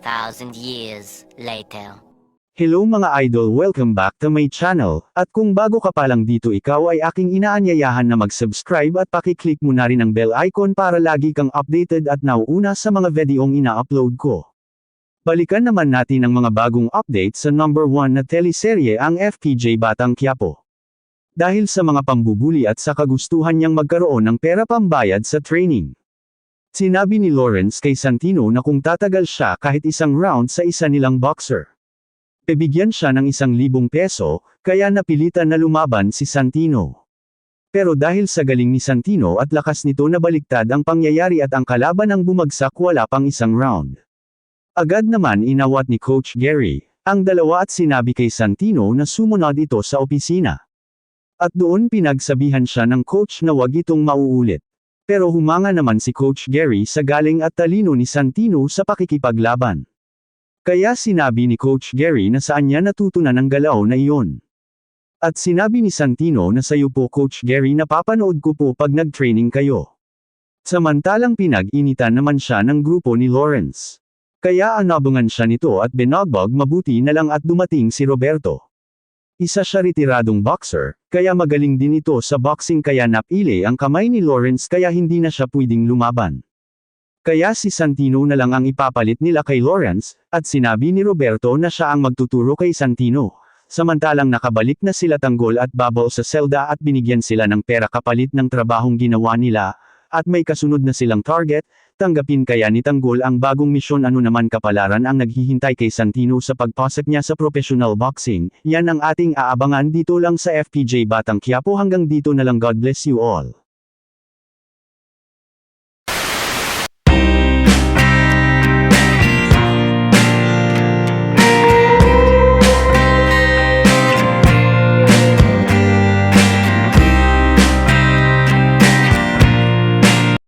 1,000 years later. Hello mga idol, welcome back to my channel, at kung bago ka pa lang dito ikaw ay aking inaanyayahan na mag-subscribe at pakiclick mo na rin ang bell icon para lagi kang updated at nauuna sa mga videong ina-upload ko. Balikan naman natin ang mga bagong update sa number 1 na teleserye ang FPJ Batang Quiapo. Dahil sa mga pambubuli at sa kagustuhan niyang magkaroon ng pera pambayad sa training. Sinabi ni Lawrence kay Santino na kung tatagal siya kahit isang round sa isa nilang boxer. Bibigyan siya ng 1,000 peso, kaya napilitan na lumaban si Santino. Pero dahil sa galing ni Santino at lakas nito nabaliktad ang pangyayari at ang kalaban ang bumagsak wala pang isang round. Agad naman inawat ni Coach Gary ang dalawa at sinabi kay Santino na sumunod ito sa opisina. At doon pinagsabihan siya ng coach na wag itong mauulit. Pero humanga naman si Coach Gary sa galing at talino ni Santino sa pakikipaglaban. Kaya sinabi ni Coach Gary na saan niya natutunan ang galaw na iyon. At sinabi ni Santino na sayo po Coach Gary napapanood ko po pag nag-training kayo. Samantalang pinag-initan naman siya ng grupo ni Lawrence. Kaya anabangan siya nito at binagbag mabuti na lang at dumating si Roberto. Isa siya retiradong boxer, kaya magaling din ito sa boxing kaya napili ang kamay ni Lawrence kaya hindi na siya pwedeng lumaban. Kaya si Santino na lang ang ipapalit nila kay Lawrence, at sinabi ni Roberto na siya ang magtuturo kay Santino. Samantalang nakabalik na sila Tanggol at Bubble sa selda at binigyan sila ng pera kapalit ng trabahong ginawa nila, at may kasunod na silang target, tanggapin kaya ni Tanggol ang bagong misyon ano naman kapalaran ang naghihintay kay Santino sa pagpasok niya sa professional boxing. Yan ang ating aabangan dito lang sa FPJ Batang Quiapo hanggang dito na lang God bless you all.